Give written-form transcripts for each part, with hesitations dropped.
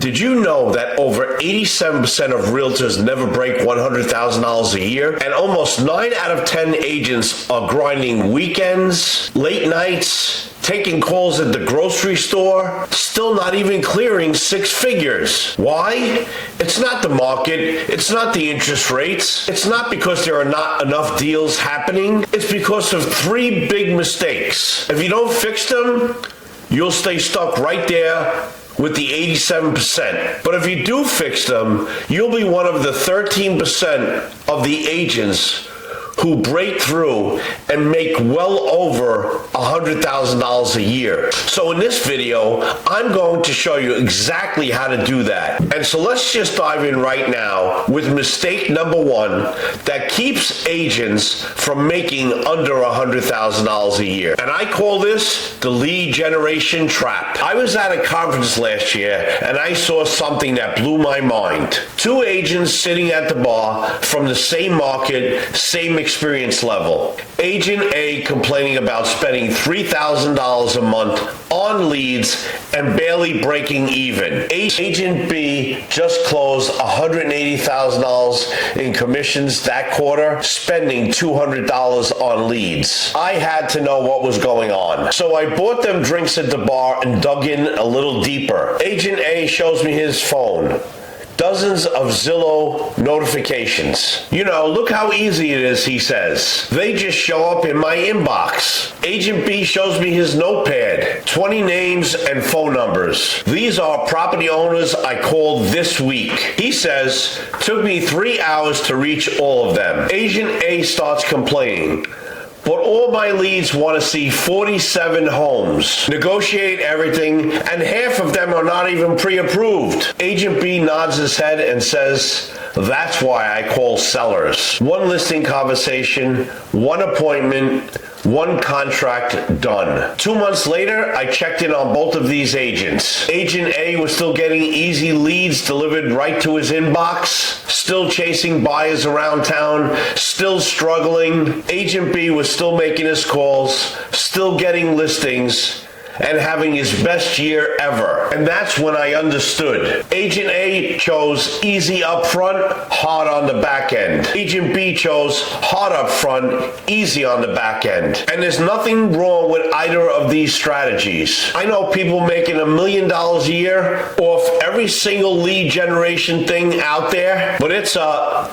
Did you know that over 87% of realtors never break $100,000 a year? And almost 9 out of 10 agents are grinding weekends, late nights, taking calls at the grocery store, still not even clearing 6 figures. Why? It's not the market, it's not the interest rates, it's not because there are not enough deals happening, it's because of 3 big mistakes. If you don't fix them, you'll stay stuck right there with the 87%. But if you do fix them, you'll be one of the 13% of the agents who break through and make well over $100,000 a year. So in this video, I'm going to show you exactly how to do that. And so let's just dive in right now with mistake number 1 that keeps agents from making under $100,000 a year. And I call this the lead generation trap. I was at a conference last year and I saw something that blew my mind. 2 agents sitting at the bar from the same market, same experience level. Agent A complaining about spending $3,000 a month on leads and barely breaking even. Agent B just closed $180,000 in commissions that quarter, spending $200 on leads. I had to know what was going on. So I bought them drinks at the bar and dug in a little deeper. Agent A shows me his phone. Dozens of Zillow notifications. You know, look how easy it is, he says. They just show up in my inbox. Agent B shows me his notepad. 20 names and phone numbers. These are property owners I called this week. He says, took me 3 hours to reach all of them. Agent A starts complaining. But all my leads want to see 47 homes, negotiate everything, and half of them are not even pre-approved. Agent B nods his head and says, that's why I call sellers. 1 listing conversation, 1 appointment, 1 contract done. 2 months later, I checked in on both of these agents. Agent A was still getting easy leads delivered right to his inbox, still chasing buyers around town, still struggling. Agent B was still making his calls, still getting listings, and having his best year ever. And that's when I understood. Agent A chose easy up front, hard on the back end. Agent B chose hard up front, easy on the back end. And there's nothing wrong with either of these strategies. I know people making $1 million a year off every single lead generation thing out there, but it's a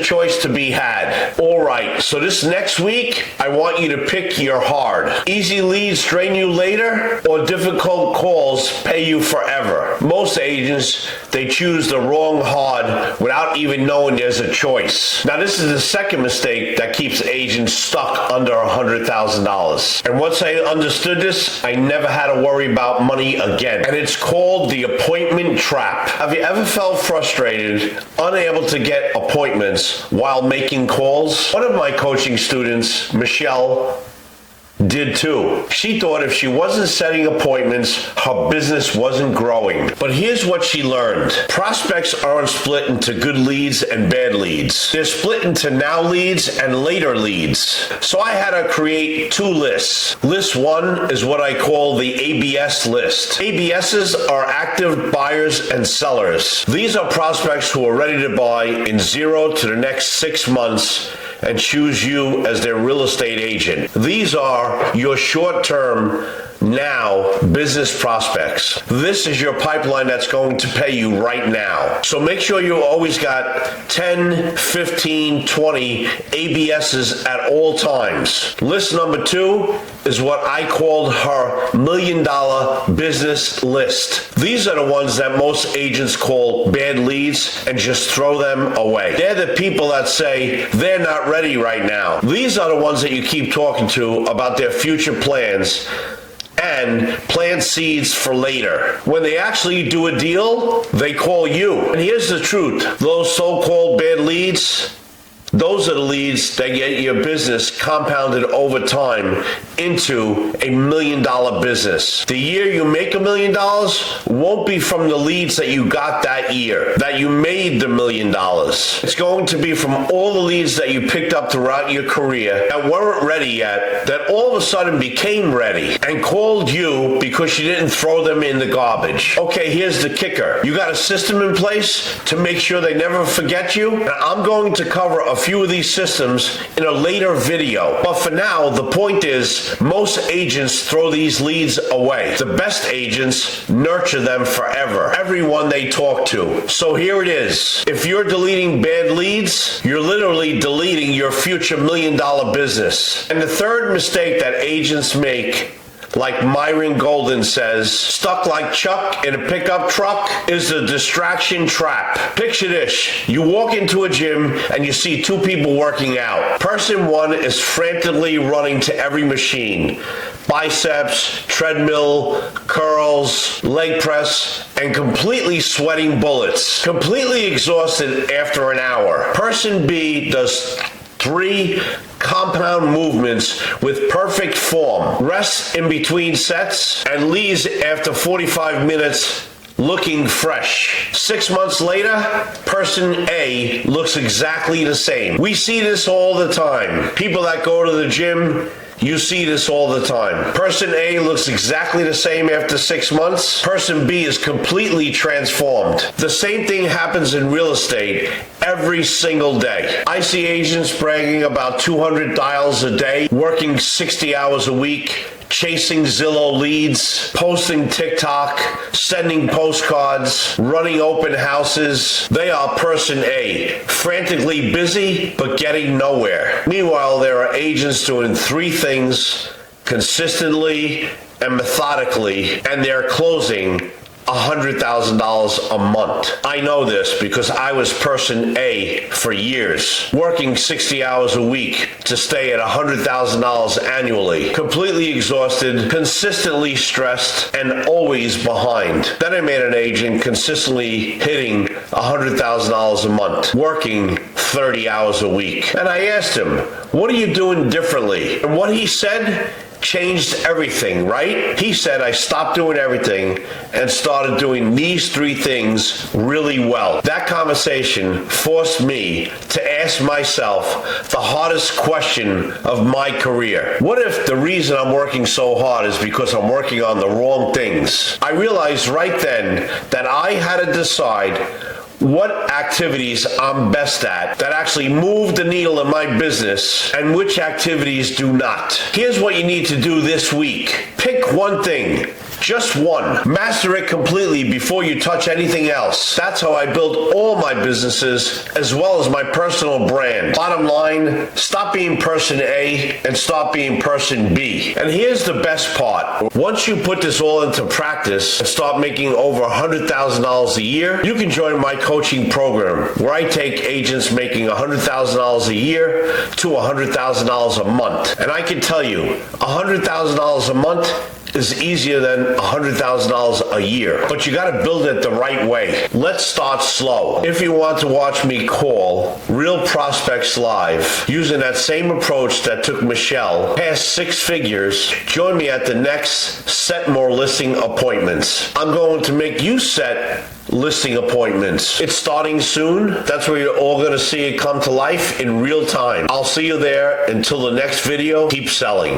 choice to be had. All right, so this next week, I want you to pick your hard. Easy leads drain you later, or difficult calls pay you forever. Most agents, they choose the wrong hard without even knowing there's a choice. Now, this is the second mistake that keeps agents stuck under $100,000. And once I understood this, I never had to worry about money again. And it's called the appointment trap. Have you ever felt frustrated, unable to get appointments while making calls? One of my coaching students, Michelle, did too. She thought if she wasn't setting appointments, her business wasn't growing. But here's what she learned. Prospects aren't split into good leads and bad leads. They're split into now leads and later leads. So I had to create 2 lists. List 1 is what I call the ABS list. ABSs are active buyers and sellers. These are prospects who are ready to buy in 0 to the next 6 months and choose you as their real estate agent. These are your short-term, now business prospects. This is your pipeline that's going to pay you right now. So make sure you always got 10, 15, 20 ABSs at all times. List number 2 is what I called her $1 million business list. These are the ones that most agents call bad leads and just throw them away. They're the people that say they're not ready right now. These are the ones that you keep talking to about their future plans and plant seeds for later. When they actually do a deal, they call you. And here's the truth. Those so-called bad leads, Those are the leads that get your business compounded over time into $1 million business. The year you make $1 million won't be from the leads that you got that year, that you made the $1 million. It's going to be from all the leads that you picked up throughout your career that weren't ready yet, that all of a sudden became ready and called you because you didn't throw them in the garbage. Okay, here's the kicker. You got a system in place to make sure they never forget you? And I'm going to cover a few of these systems in a later video. But for now, the point is, most agents throw these leads away. The best agents nurture them forever, everyone they talk to. So here it is. If you're deleting bad leads, you're literally deleting your future $1 million business. And the third mistake that agents make, like Myron Golden says, stuck like Chuck in a pickup truck, is the distraction trap. Picture this. You walk into a gym and you see two people working out. Person one is frantically running to every machine. Biceps, treadmill, curls, leg press, and completely sweating bullets. Completely exhausted after an hour. Person B does 3 compound movements with perfect form, rests in between sets, and leaves after 45 minutes looking fresh. 6 months later, person A looks exactly the same. We see this all the time. People that go to the gym, you see this all the time. Person A looks exactly the same after 6 months. Person B is completely transformed. The same thing happens in real estate every single day. I see agents bragging about 200 dials a day, working 60 hours a week, chasing Zillow leads, posting TikTok, sending postcards, running open houses. They are person A, frantically busy but getting nowhere. Meanwhile, there are agents doing 3 things consistently and methodically, and they're closing $100,000 a month. I know this because I was person A for years, working 60 hours a week to stay at $100,000 annually, completely exhausted, consistently stressed, and always behind. Then I made an agent consistently hitting $100,000 a month, working 30 hours a week. And I asked him, what are you doing differently? And what he said changed everything, right? He said, I stopped doing everything and started doing these 3 things really well. That conversation forced me to ask myself the hardest question of my career. What if the reason I'm working so hard is because I'm working on the wrong things? I realized right then that I had to decide what activities I'm best at that actually move the needle in my business and which activities do not. Here's what you need to do this week. Pick one thing. Just one. Master it completely before you touch anything else. That's how I build all my businesses as well as my personal brand. Bottom line, stop being person A and start being person B. And here's the best part. Once you put this all into practice and start making over $100,000 a year, you can join my coaching program where I take agents making $100,000 a year to $100,000 a month. And I can tell you, $100,000 a month is easier than $100,000 a year. But you got to build it the right way. Let's start slow. If you want to watch me call real prospects live using that same approach that took Michelle past 6 figures, join me at the next Set More Listing Appointments. I'm going to make you set listing appointments. It's starting soon. That's where you're all going to see it come to life in real time. I'll see you there. Until the next video, keep selling.